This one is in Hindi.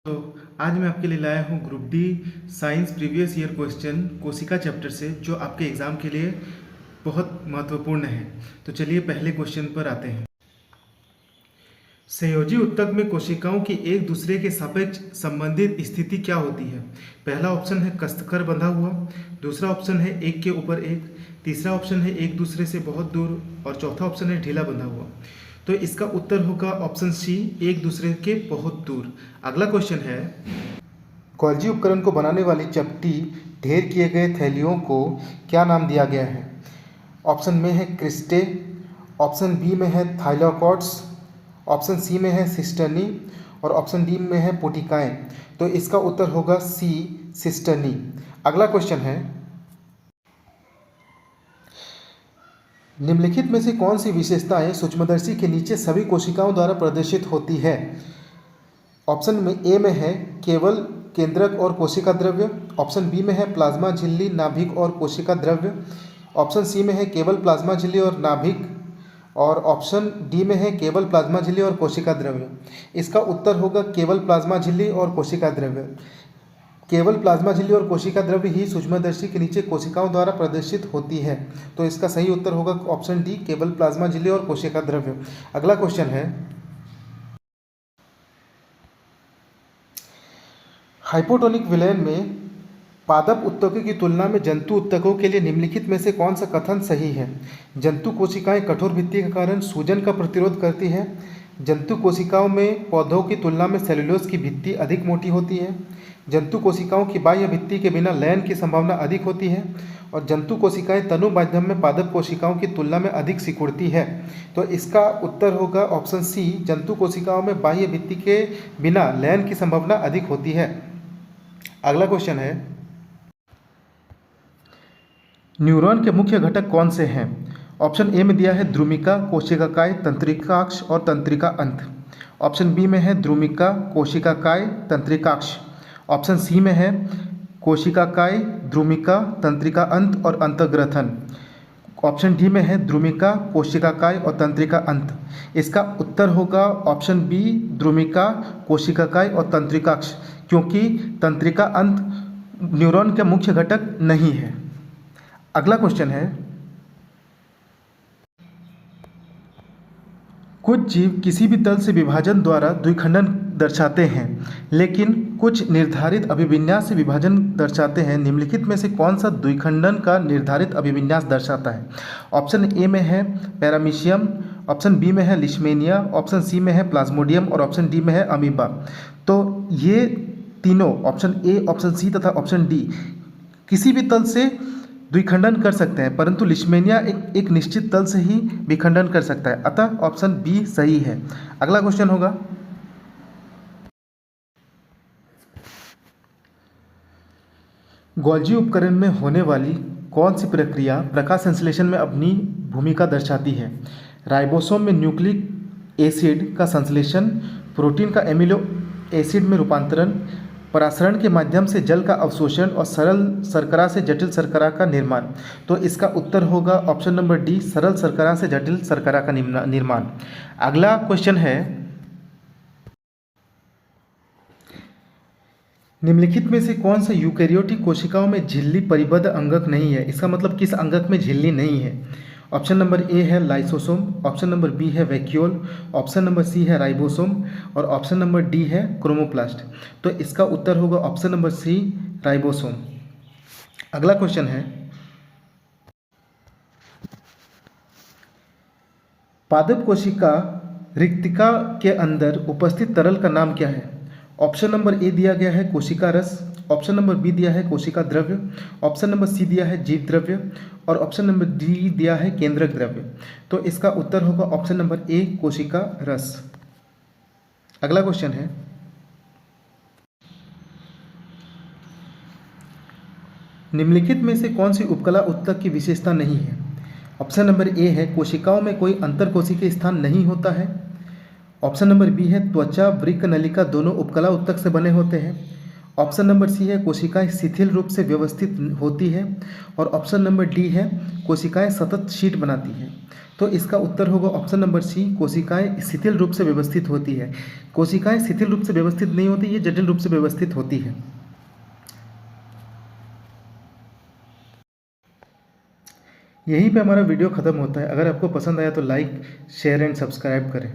तो आज मैं आपके लिए लाया हूँ group D science previous year question कोशिका चैप्टर से, जो आपके एग्ज़ाम के लिए बहुत महत्वपूर्ण है। तो चलिए पहले क्वेश्चन पर आते हैं। संयोजी ऊतक में कोशिकाओं की एक दूसरे के सापेक्ष संबंधित स्थिति क्या होती है? पहला ऑप्शन है कस्तकर बंधा हुआ, दूसरा ऑप्शन है एक के ऊपर एक, तीसरा ऑप्शन है एक दूसरे से बहुत दूर और चौथा ऑप्शन है ढीला बंधा हुआ। तो इसका उत्तर होगा ऑप्शन सी, एक दूसरे के बहुत दूर। अगला क्वेश्चन है, गोल्जी उपकरण को बनाने वाली चपटी ढेर किए गए थैलियों को क्या नाम दिया गया है? ऑप्शन में है क्रिस्टे, ऑप्शन बी में है थाइलोकॉट्स, ऑप्शन सी में है सिस्टर्नी और ऑप्शन डी में है पोटिकाएं। तो इसका उत्तर होगा सी, सिस्टर्नी। अगला क्वेश्चन है, निम्नलिखित में से कौन सी विशेषताएं सूक्ष्मदर्शी के नीचे सभी कोशिकाओं द्वारा प्रदर्शित होती है? ऑप्शन में ए में है केवल केंद्रक और कोशिका द्रव्य, ऑप्शन बी में है प्लाज्मा झिल्ली, नाभिक और कोशिका द्रव्य, ऑप्शन सी में है केवल प्लाज्मा झिल्ली और नाभिक, और ऑप्शन डी में है केवल प्लाज्मा झिल्ली और कोशिका द्रव्य। इसका उत्तर होगा केवल प्लाज्मा झिल्ली और कोशिका द्रव्य। केवल प्लाज्मा झिल्ली और कोशिका द्रव्य ही सूक्ष्मदर्शी के नीचे कोशिकाओं द्वारा प्रदर्शित होती है। तो इसका सही उत्तर होगा ऑप्शन डी, केवल प्लाज्मा झिल्ली और कोशिका द्रव्य। अगला क्वेश्चन है, हाइपोटोनिक विलयन में पादप ऊतकों की तुलना में जंतु ऊतकों के लिए निम्नलिखित में से कौन सा कथन सही है? जंतु कोशिकाएं कठोर भित्ति के कारण सूजन का प्रतिरोध करती है। जंतु कोशिकाओं में पौधों की तुलना में सेलुलोज की भित्ति अधिक मोटी होती है। जंतु कोशिकाओं की बाह्य भित्ति के बिना लयन की संभावना अधिक होती है। और जंतु कोशिकाएं तनु माध्यम में पादप कोशिकाओं की तुलना में अधिक सिकुड़ती है। तो इसका उत्तर होगा ऑप्शन सी, जंतु कोशिकाओं में बाह्य भित्ति के बिना लयन की संभावना अधिक होती है। अगला क्वेश्चन है, न्यूरॉन के मुख्य घटक कौन से हैं? ऑप्शन ए में दिया है द्रुमिका, कोशिकाकाय, तंत्रिकाक्ष और तंत्रिका अंत। ऑप्शन बी में है द्रुमिका, कोशिकाकाय, तंत्रिकाक्ष। ऑप्शन सी में है कोशिकाकाय, द्रुमिका, तंत्रिका अंत और अंतर्ग्रथन। ऑप्शन डी में है द्रुमिका, कोशिकाकाय और तंत्रिका अंत। इसका उत्तर होगा ऑप्शन बी, द्रुमिका, कोशिकाकाय और तंत्रिकाक्ष, क्योंकि तंत्रिका अंत न्यूरॉन के मुख्य घटक नहीं है। अगला क्वेश्चन है, कुछ जीव किसी भी तल से विभाजन द्वारा द्विखंडन दर्शाते हैं, लेकिन कुछ निर्धारित अभिविन्यास से विभाजन दर्शाते हैं। निम्नलिखित में से कौन सा द्विखंडन का निर्धारित अभिविन्यास दर्शाता है? ऑप्शन ए में है पैरामीशियम, ऑप्शन बी में है लिशमेनिया, ऑप्शन सी में है प्लाज्मोडियम और ऑप्शन डी में है अमीबा। तो ये तीनों ऑप्शन ए, ऑप्शन सी तथा ऑप्शन डी किसी भी तल से द्विखंडन कर सकते हैं, परंतु लिशमेनिया एक निश्चित तल से ही विखंडन कर सकता है। अतः ऑप्शन बी सही है। अगला क्वेश्चन होगा, गोल्जी उपकरण में होने वाली कौन सी प्रक्रिया प्रकाश संश्लेषण में अपनी भूमिका दर्शाती है? राइबोसोम में न्यूक्लिक एसिड का संश्लेषण, प्रोटीन का एमिनो एसिड में रूपांतरण, परासरण के माध्यम से जल का अवशोषण और सरल शर्करा से जटिल शर्करा का निर्माण। तो इसका उत्तर होगा ऑप्शन नंबर डी, सरल शर्करा से जटिल शर्करा का निर्माण। अगला क्वेश्चन है, निम्नलिखित में से कौन सा यूकेरियोटिक कोशिकाओं में झिल्ली परिबद्ध अंगक नहीं है? इसका मतलब किस अंगक में झिल्ली नहीं है? ऑप्शन नंबर ए है लाइसोसोम, ऑप्शन नंबर बी है वैक्यूल, ऑप्शन नंबर सी है राइबोसोम और ऑप्शन नंबर डी है क्रोमोप्लास्ट। तो इसका उत्तर होगा ऑप्शन नंबर सी, राइबोसोम। अगला क्वेश्चन है, पादप कोशिका रिक्तिका के अंदर उपस्थित तरल का नाम क्या है? ऑप्शन नंबर ए दिया गया है कोशिका रस, ऑप्शन नंबर बी दिया है कोशिका द्रव्य, ऑप्शन नंबर सी दिया है जीव द्रव्य और ऑप्शन नंबर डी दिया है केंद्रक द्रव्य। तो इसका उत्तर होगा ऑप्शन नंबर ए, कोशिका रस। अगला क्वेश्चन है, निम्नलिखित में से कौन सी उपकला ऊतक की विशेषता नहीं है? ऑप्शन नंबर ए है कोशिकाओं में कोई अंतरकोशिकीय स्थान नहीं होता है। ऑप्शन नंबर बी है त्वचा, वृक्क, नलिका दोनों उपकला ऊतक से बने होते हैं। ऑप्शन नंबर सी है कोशिकाएं शिथिल रूप से व्यवस्थित होती है, और ऑप्शन नंबर डी है कोशिकाएं सतत शीट बनाती हैं। तो इसका उत्तर होगा ऑप्शन नंबर सी, कोशिकाएं शिथिल रूप से व्यवस्थित होती है। कोशिकाएं शिथिल रूप से व्यवस्थित नहीं होती, ये जटिल रूप से व्यवस्थित होती है। यहीं पे हमारा वीडियो ख़त्म होता है। अगर आपको पसंद आया तो लाइक, शेयर एंड सब्सक्राइब करें।